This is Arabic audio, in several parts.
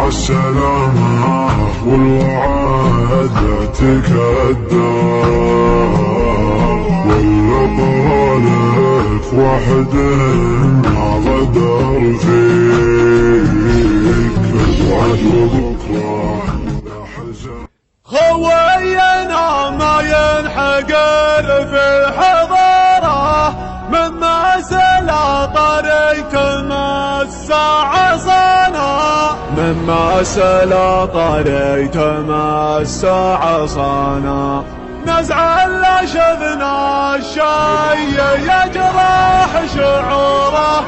السلامة والوعد تكدر واللطالف وحد ما غدر فيك الوعد وبكرة حزن خوينا ما ينحقر في الحضارة مما سلا طريق الساعة صانا مما سلا طريق الساعة صانا نزع لا شذنا الشي يجرح شعوره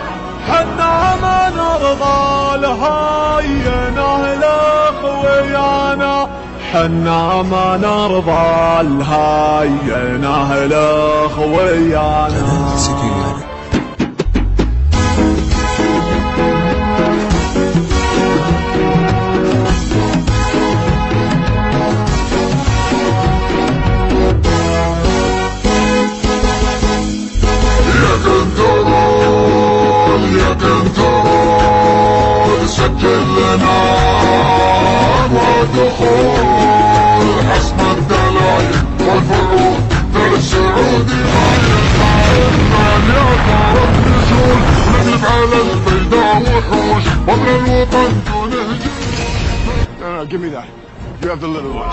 حنا ما نرضى الهينه لخويانا حنا ما نرضى الهينه لخويانا سجل لنا ودخول حسب الدلائل والفروض للسعودي يعتبر النزول نقلب على البيضاء وحوش وطن الوطن دون هجوم. Give me that. You have the little one.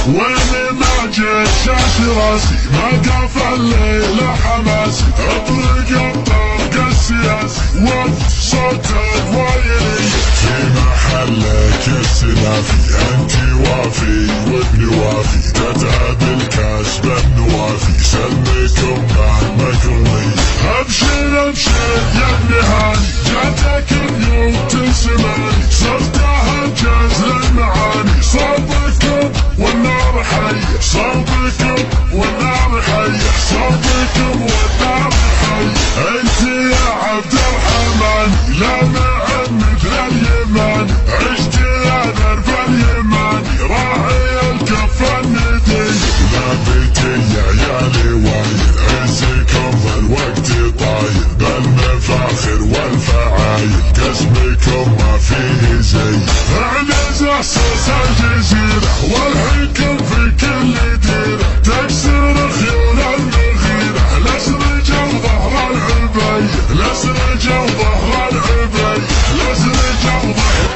وين ما جيت شاش راسي ما قاف الليل حماسي اطلق الطرق السياسي وصوت الوايلي في محلك السلافي انت وافي وابن وافي تتعب الكاس بالنوافي سلمكم مهما كلي ابشر ابشر يا ابن هاني جاتك اليوم تسمعني صرتها الجاز للمعاني صوبكم والنار حية صوبكم والنار حية صوبكم والنار حية انت يا عبد الرحمن لا معمد لليماني عشت يا درب اليماني راعي الكف الندي لا بيتي يا عيالي وايد عزكم الوقت طايل بالمفاخر والفعايل قسمكم ما فيه زي اعنز احساس الجزيرة والحكم في كل ديرة تكسر خيول المغيرة لسرج وظهر العبية لسرج وظهر العبية لسرج وظهر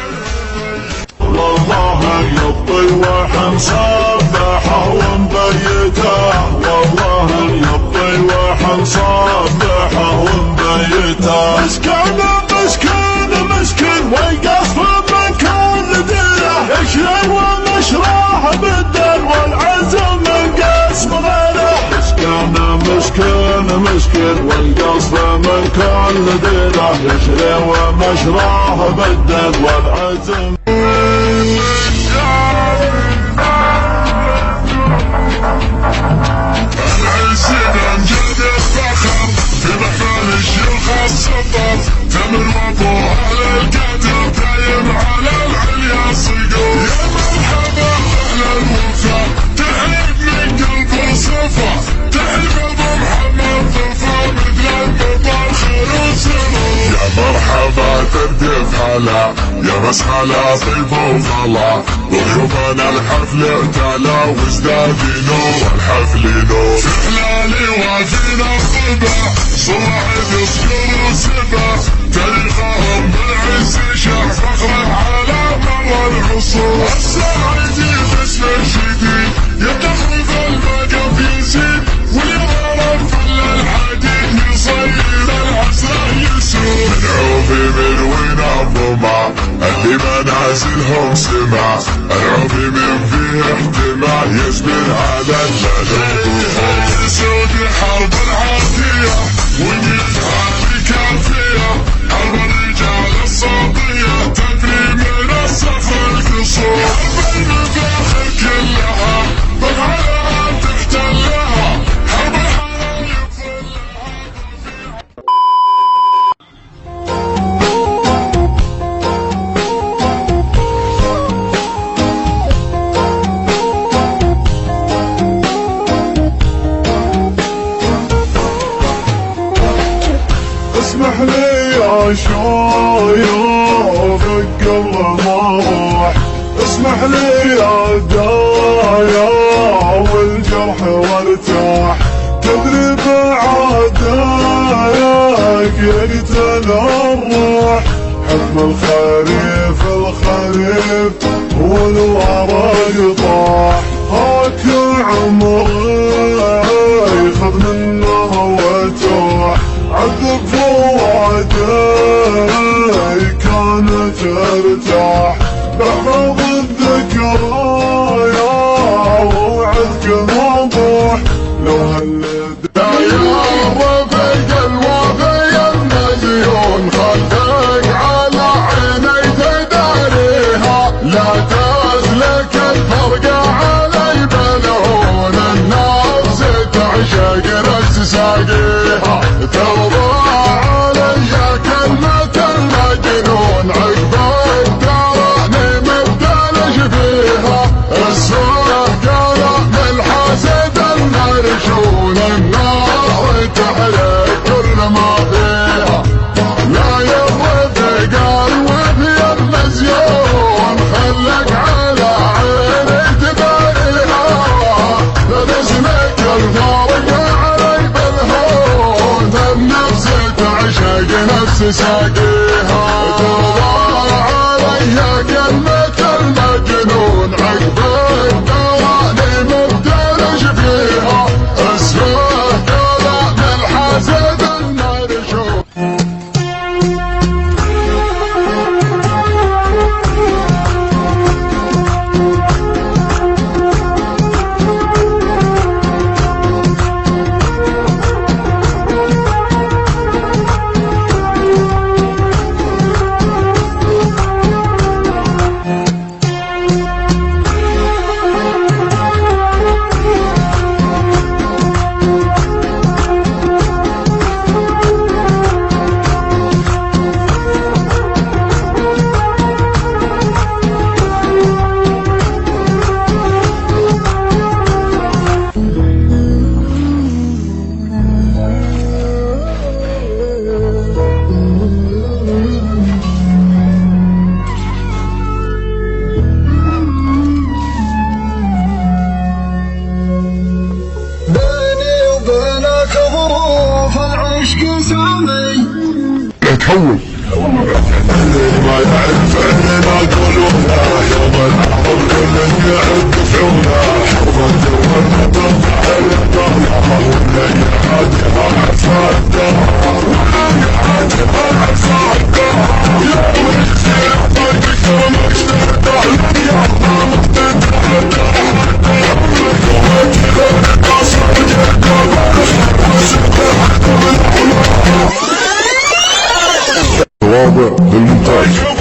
والله يبطي وحن صبحه ومبيته والله يبطي وحن صبحه ومبيته مسكين مسكين مسكين ويقصف من كل ديره يشري ومشراه بالدر والعزم من قسم غيره مسكين مسكين مسكين والقصف من كل ديره يشري ومشراه بالدر والعزم تمر وابوها للقدر دايم على العليا صقور يا مرحبا اهل الوفا تحب من قلب وصفا تحب ابو محمد ضفا مثل المطر خير وسرور يا مرحبا تردف هلا يا مسهلا طيب وخلا ضيوفنا الحفل اعتلى وازداد نور الحفل نور احلالي وافينا الصبا صواعد يصبر وسبا تاريخهم بالعز شاع فخر على مر العصور السعيدي باسم الجديد يتخذ المقف يزيد واليوم فل الحديد يصير العسر يسور من عوفي من وين الظما اللي منازلهم سما العوفي من فيه احتمال يصبر على الليل سعودي حرب العافية ونيتها بكافية حرب الرجال الصوتية تدري من الصف القصور حرب المفاخر كلها اشوفك قبل ما اروح. اسمح لي يا دايا والجرح وارتاح، تدري بعداياك يقتل الروح. حكم الخريف والورق طاح، هاك عمري خذ منه وتوح. عذب فوادي كانت ارتاح، بحفظ الذكريا ووعدك موضوح. لو يا رفيق الوفي المزيون خلفك على عيني تداريها، لا تسلك الفرقة علي بلهون النفس تعشق نفس ساقيها. ترضى علي كلمة المجنون عقبك تراني مبتلش فيها. السوء قلم الحاسد المرشون النار تحرق كل ما فيها. لا يرفق الوفي المزيون خلك على عيني تباريها، لنسمك الفارق علي بالهون النفس تعشق نفس ساقيها. ترضى علي كلمة المجنون عقبك تراني مبتلش فيها. اسمه كلام الحاسد المرشود. تحول ما يعرف عننا قولونا، يوم العرض كل قاعد دفعونا. حرب الدول نطلع الطلع ولا يحاجها عساكر، ولا يحاجها عساكر. يا ويسير طيبك ومشتاق يا واضح بالمونتاج.